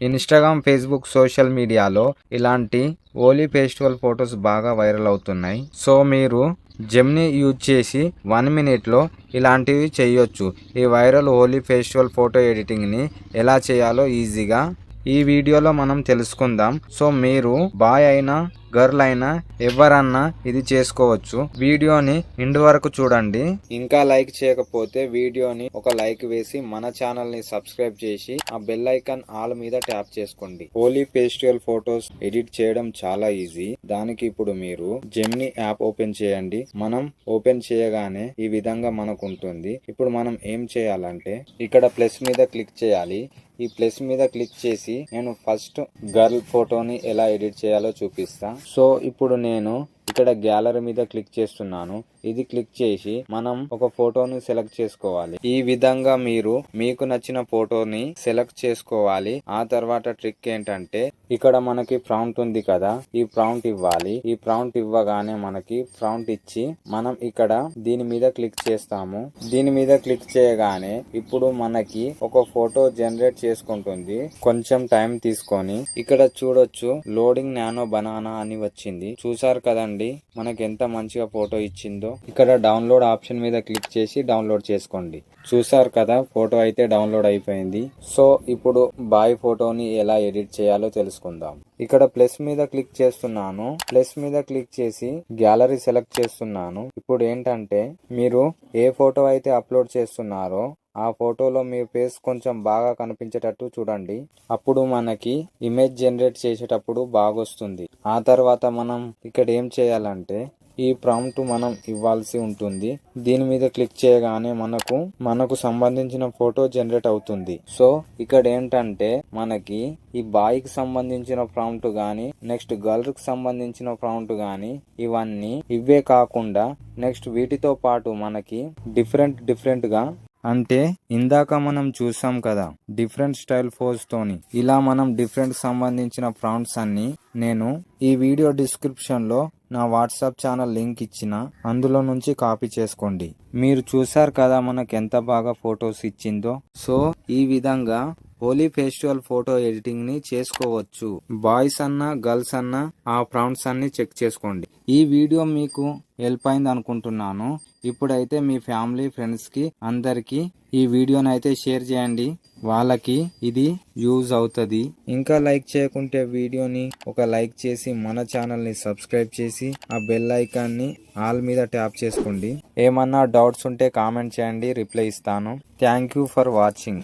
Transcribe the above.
Instagram, Facebook, social మీడియాలో ఇలాంటి Holi festival photos బాగా వైరల్ అవుతున్నాయి. సో మీరు జెమినీ యూజ్ చేసి 1 మినిట్లో ఇలాంటివి చేయొచ్చు. ఈ వైరల్ హోలీ ఫెస్టివల్ ఫోటో ఎడిటింగ్ని ఎలా చేయాలో ఈజీగా ఈ వీడియోలో మనం తెలుసుకుందాం. సో మీరు బాయ్ అయినా గర్ల్ అయినా ఎవరన్నా ఇది చేసుకోవచ్చు. వీడియోని ఎండ్ వరకు చూడండి. ఇంకా లైక్ చేయకపోతే వీడియోని ఒక లైక్ వేసి మన ఛానల్ ని సబ్స్క్రైబ్ చేసి ఆ బెల్ ఐకాన్ ఆల్ మీద ట్యాప్ చేసుకోండి. హోలీ ఫెస్టివల్ ఫొటోస్ ఎడిట్ చేయడం చాలా ఈజీ. దానికి ఇప్పుడు మీరు జెమినీ యాప్ ఓపెన్ చేయండి. మనం ఓపెన్ చేయగానే ఈ విధంగా మనకు ఉంటుంది. ఇప్పుడు మనం ఏం చేయాలంటే ఇక్కడ ప్లస్ మీద క్లిక్ చేయాలి. ఈ ప్లస్ మీద క్లిక్ చేసి నేను ఫస్ట్ గర్ల్ ఫోటోని ఎలా ఎడిట్ చేయాలో చూపిస్తా. సో ఇప్పుడు నేను ఇక్కడ గ్యాలరీ మీద క్లిక్ చేస్తున్నాను. ఇది క్లిక్ చేసి మనం ఒక ఫోటోని సెలెక్ట్ చేసుకోవాలి. ఈ విధంగా మీరు మీకు నచ్చిన ఫోటోని సెలెక్ట్ చేసుకోవాలి. ఆ తర్వాత ట్రిక్ ఏంటంటే ఇక్కడ మనకి ప్రాంప్ట్ ఉంది కదా, ఈ ప్రాంప్ట్ ఇవ్వాలి. ఈ ప్రాంప్ట్ ఇవ్వగానే మనకి ప్రాంప్ట్ ఇచ్చి మనం ఇక్కడ దీని మీద క్లిక్ చేస్తాము. దీని మీద క్లిక్ చేయగానే ఇప్పుడు మనకి ఒక ఫోటో జనరేట్ చేసుకుంటుంది. కొంచెం టైం తీసుకొని ఇక్కడ చూడొచ్చు లోడింగ్ నానో బనానా అని వచ్చింది. చూసారు కదండి మనకి ఎంత మంచిగా ఫోటో ఇచ్చిందో. ఇక్కడ డౌన్లోడ్ ఆప్షన్ మీద క్లిక్ చేసి డౌన్లోడ్ చేసుకోండి. చూసారు కదా ఫోటో అయితే డౌన్లోడ్ అయిపోయింది. సో ఇప్పుడు బాయ్ ఫోటోని ఎలా ఎడిట్ చేయాలో తెలుసుకుందాం. ఇక్కడ ప్లస్ మీద క్లిక్ చేస్తున్నాను. ప్లస్ మీద క్లిక్ చేసి గ్యాలరీ సెలెక్ట్ చేస్తున్నాను. ఇప్పుడు ఏంటంటే మీరు ఏ ఫోటో అయితే అప్లోడ్ చేస్తున్నారో ఆ ఫోటోలో మీ ఫేస్ కొంచెం బాగా కనిపించేటట్టు చూడండి. అప్పుడు మనకి ఇమేజ్ జనరేట్ చేసేటప్పుడు బాగొస్తుంది. ఆ తర్వాత మనం ఇక్కడ ఏం చేయాలంటే ఈ ప్రాంప్ట్ మనం ఇవ్వాల్సి ఉంటుంది. దీని మీద క్లిక్ చేయగానే మనకు సంబంధించిన ఫోటో జనరేట్ అవుతుంది. సో ఇక్కడ ఏంటంటే మనకి ఈ బాయ్ కి సంబంధించిన ప్రాంప్ట్ గానీ నెక్స్ట్ గర్ల్ కి సంబంధించిన ప్రాంప్ట్ గానీ ఇవే కాకుండా నెక్స్ట్ వీటితో పాటు మనకి డిఫరెంట్ గా అంటే ఇందాక మనం చూసాం కదా డిఫరెంట్ స్టైల్ ఫోజ్ తోని ఇలా మనం డిఫరెంట్ సంబంధించిన ప్రాంప్ట్స్ అన్ని నేను ఈ వీడియో డిస్క్రిప్షన్ లో నా వాట్సాప్ ఛానల్ లింక్ ఇచ్చిన అందులో నుంచి కాపీ చేసుకోండి. మీరు చూసారు కదా మనకు ఎంత బాగా ఫొటోస్ ఇచ్చిందో. సో ఈ విధంగా హోలీ ఫెస్టివల్ ఫోటో ఎడిటింగ్ ని చేసుకోవచ్చు. బాయ్స్ అన్నా గర్ల్స్ అన్నా ఆ ప్రాంప్ట్స్ అన్ని చెక్ చేసుకోండి. ఈ వీడియో మీకు హెల్ప్ అయింది అనుకుంటున్నాను. ఇప్పుడైతే మీ ఫ్యామిలీ ఫ్రెండ్స్ కి అందరికి ఈ వీడియోని అయితే షేర్ చేయండి. వాళ్ళకి ఇది యూజ్ అవుతుంది. ఇంకా లైక్ చేయకుంటే వీడియోని ఒక లైక్ చేసి మన ఛానల్ ని సబ్స్క్రైబ్ చేసి ఆ బెల్ ఐకాన్ ని ఆల్ మీద ట్యాప్ చేసుకోండి. ఏమన్నా డౌట్స్ ఉంటే కామెంట్ చేయండి, రిప్లై ఇస్తాను. Thank you for watching.